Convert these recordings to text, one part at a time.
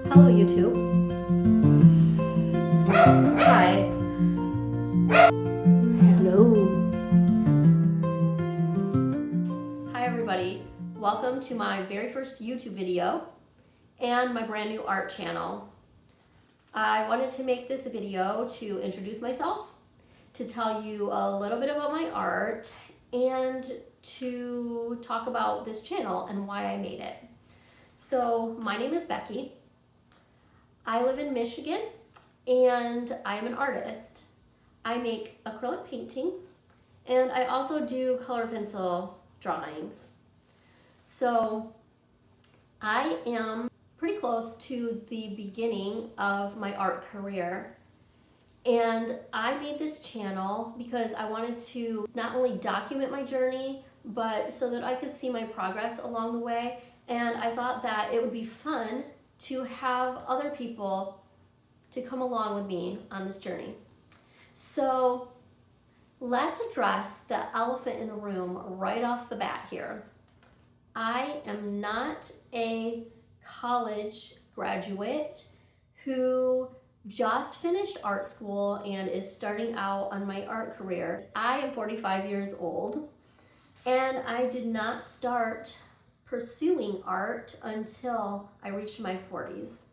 Hello, YouTube. Hi. Hello. Hi, everybody. Welcome to my very first YouTube video and my brand new art channel. I wanted to make this video to introduce myself, to tell you a little bit about my art, and to talk about this channel and why I made it. So, my name is Becky. I live in Michigan and I'm an artist. I make acrylic paintings and I also do color pencil drawings. So I am pretty close to the beginning of my art career. And I made this channel because I wanted to not only document my journey, but so that I could see my progress along the way. And I thought that it would be fun to have other people to come along with me on this journey. So let's address the elephant in the room right off the bat here. I am not a college graduate who just finished art school and is starting out on my art career. I am 45 years old and I did not start pursuing art until I reached my 40s.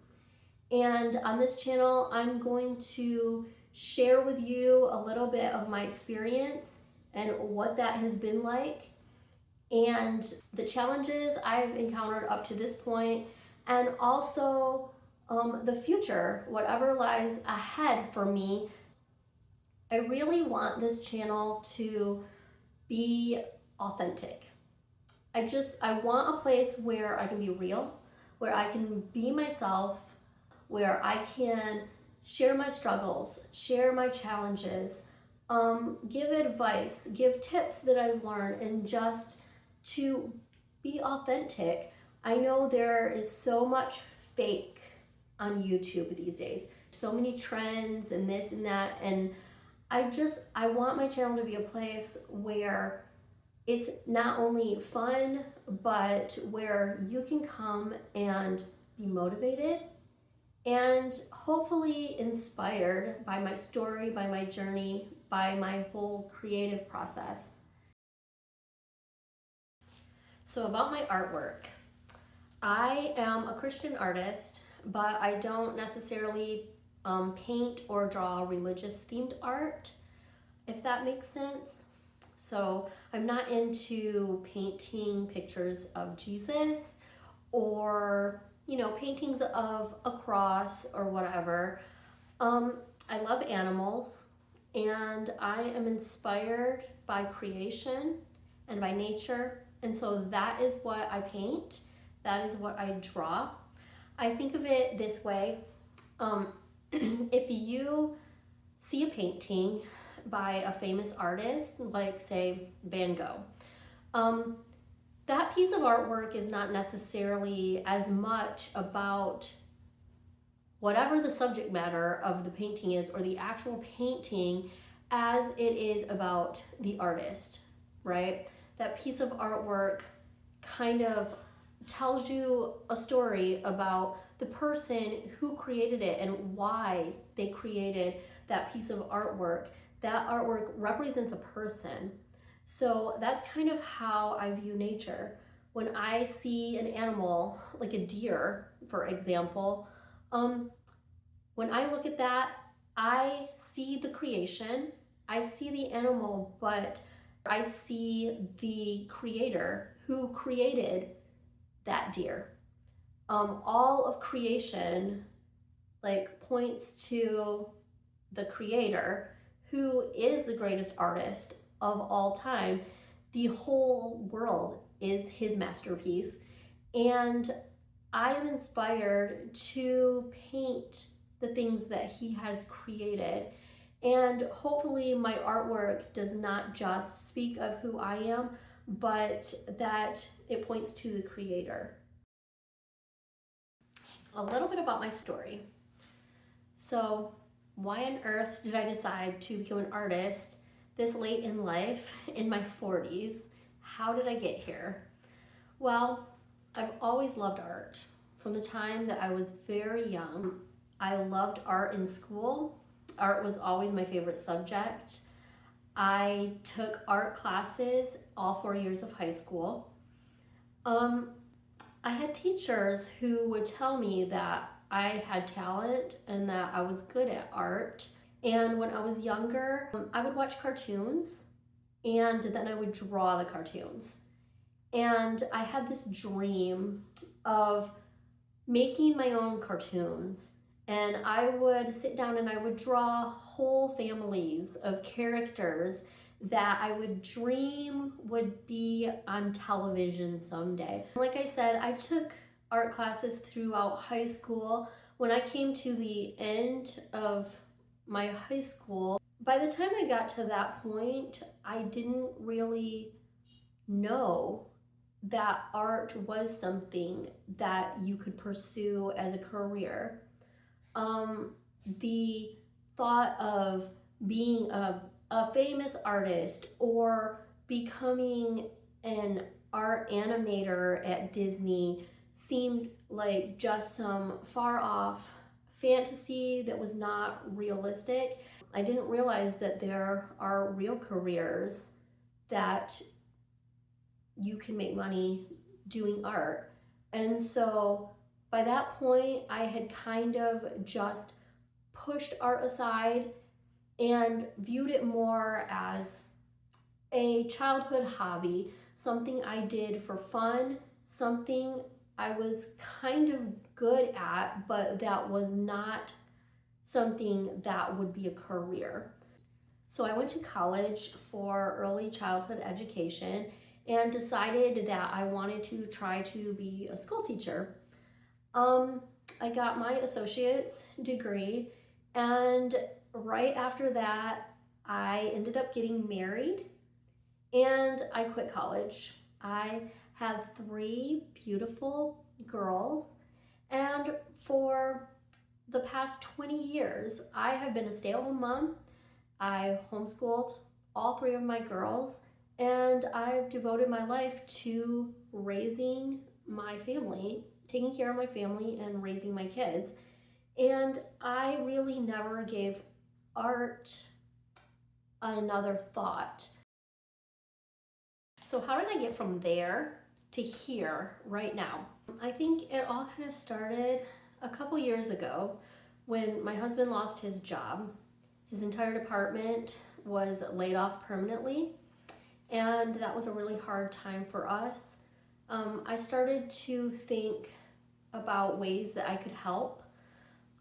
And on this channel, I'm going to share with you a little bit of my experience and what that has been like, and the challenges I've encountered up to this point, and also the future, whatever lies ahead for me. I really want this channel to be authentic. I want a place where I can be real, where I can be myself, where I can share my struggles, share my challenges, give advice, give tips that I've learned, and just to be authentic. I know there is so much fake on YouTube these days, so many trends and this and that, and I want my channel to be a place where it's not only fun, but where you can come and be motivated and hopefully inspired by my story, by my journey, by my whole creative process. So about my artwork, I am a Christian artist, but I don't necessarily paint or draw religious themed art, if that makes sense. So I'm not into painting pictures of Jesus or, paintings of a cross or whatever. I love animals and I am inspired by creation and by nature. And so that is what I paint. That is what I draw. I think of it this way. If you see a painting by a famous artist, like say Van Gogh, that piece of artwork is not necessarily as much about whatever the subject matter of the painting is or the actual painting as it is about the artist, right? That piece of artwork kind of tells you a story about the person who created it and why they created that piece of artwork. That artwork represents a person. So that's kind of how I view nature. When I see an animal, like a deer, for example, when I look at that, I see the creation, I see the animal, but I see the creator who created that deer. All of creation points to the creator who is the greatest artist of all time. The whole world is his masterpiece, and I am inspired to paint the things that he has created. And hopefully my artwork does not just speak of who I am, but that it points to the creator. A little bit about my story. So why on earth did I decide to become an artist this late in life, in my 40s? How did I get here? Well, I've always loved art. From the time that I was very young, I loved art in school. Art was always my favorite subject. I took art classes all 4 years of high school. I had teachers who would tell me that I had talent and that I was good at art. And when I was younger, I would watch cartoons and then I would draw the cartoons. And I had this dream of making my own cartoons. And I would sit down and I would draw whole families of characters that I would dream would be on television someday. Like I said, I took art classes throughout high school. When I came to the end of my high school, by the time I got to that point, I didn't really know that art was something that you could pursue as a career. The thought of being a famous artist or becoming an art animator at Disney seemed like just some far off fantasy that was not realistic. I didn't realize that there are real careers that you can make money doing art. And so by that point, I had kind of just pushed art aside and viewed it more as a childhood hobby, something I did for fun, something I was kind of good at, but that was not something that would be a career. So I went to college for early childhood education and decided that I wanted to try to be a school teacher. I got my associate's degree, and right after that, I ended up getting married and I quit college. I had 3 beautiful girls, and for the past 20 years, I have been a stay-at-home mom. I homeschooled all 3 of my girls, and I've devoted my life to raising my family, taking care of my family and raising my kids. And I really never gave art another thought. So how did I get from there to here right now? I think it all kind of started a couple years ago when my husband lost his job. His entire department was laid off permanently, and that was a really hard time for us. I started to think about ways that I could help.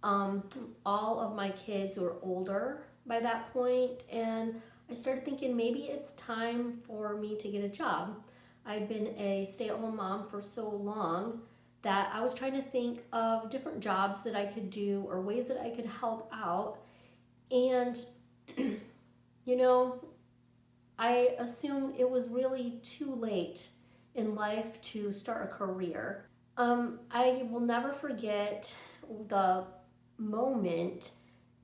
All of my kids were older by that point, and I started thinking maybe it's time for me to get a job. I'd been a stay-at-home mom for so long that I was trying to think of different jobs that I could do or ways that I could help out. And, you know, I assumed it was really too late in life to start a career. I will never forget the moment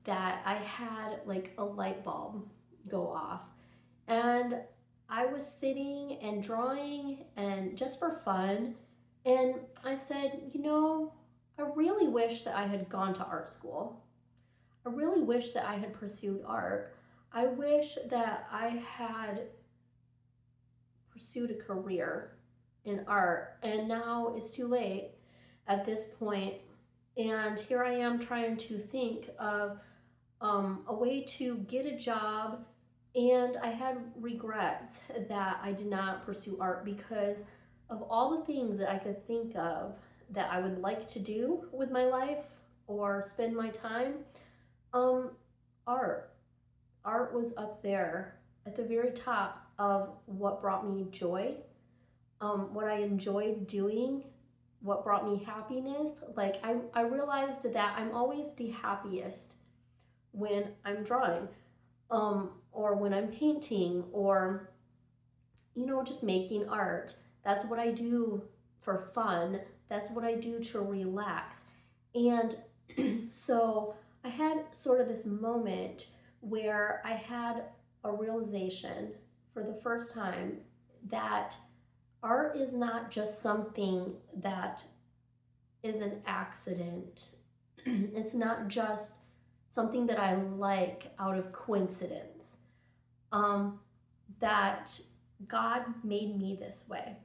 that I had like a light bulb go off. And I was sitting and drawing and just for fun. And I said, you know, I really wish that I had gone to art school. I really wish that I had pursued art. I wish that I had pursued a career in art, and now it's too late at this point. And here I am trying to think of a way to get a job, and I had regrets that I did not pursue art because of all the things that I could think of that I would like to do with my life or spend my time. Art was up there at the very top of what brought me joy, what I enjoyed doing, what brought me happiness. Like I realized that I'm always the happiest when I'm drawing, or when I'm painting, or, you know, just making art. That's what I do for fun. That's what I do to relax. And so I had sort of this moment where I had a realization for the first time that art is not just something that is an accident. It's not just something that I like out of coincidence. That God made me this way.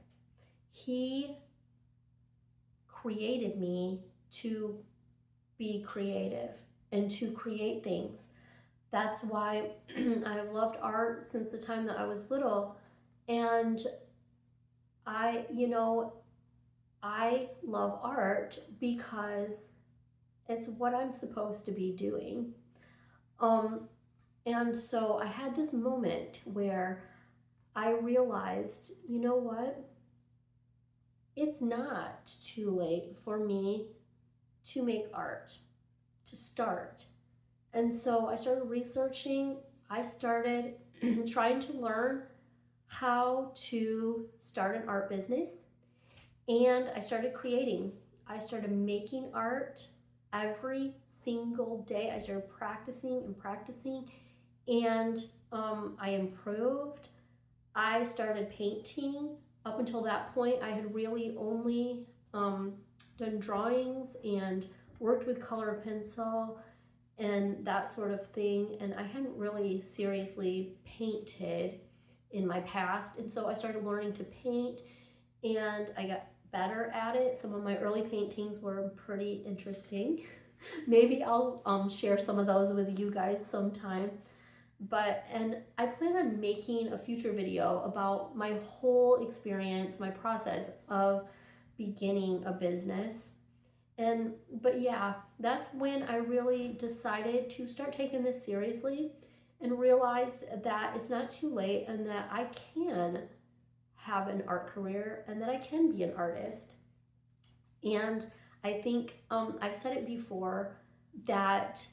He created me to be creative and to create things. That's why I've loved art since the time that I was little. And I love art because it's what I'm supposed to be doing. And so I had this moment where I realized, you know what? It's not too late for me to make art, to start. And so I started researching. I started trying to learn how to start an art business. And I started creating. I started making art every single day. I started practicing and practicing. And I improved. I started painting. Up until that point, I had really only done drawings and worked with color pencil and that sort of thing. And I hadn't really seriously painted in my past. And so I started learning to paint and I got better at it. Some of my early paintings were pretty interesting. Maybe I'll share some of those with you guys sometime. And I plan on making a future video about my whole experience, my process of beginning a business. But yeah, that's when I really decided to start taking this seriously and realized that it's not too late and that I can have an art career and that I can be an artist. And I think I've said it before that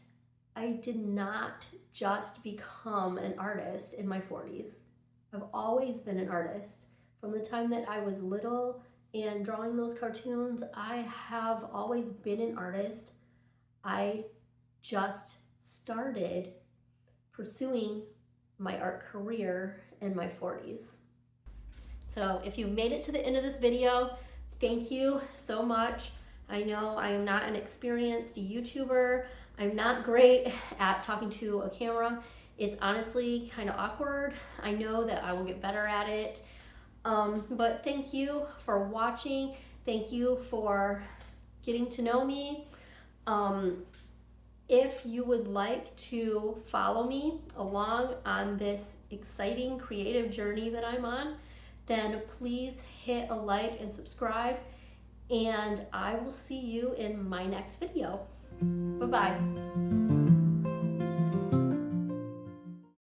I did not just become an artist in my 40s. I've always been an artist. From the time that I was little and drawing those cartoons, I have always been an artist. I just started pursuing my art career in my 40s. So if you've made it to the end of this video, thank you so much. I know I am not an experienced YouTuber. I'm not great at talking to a camera. It's honestly kind of awkward. I know that I will get better at it. But thank you for watching. Thank you for getting to know me. If you would like to follow me along on this exciting creative journey that I'm on, then please hit a like and subscribe. And I will see you in my next video. Bye-bye.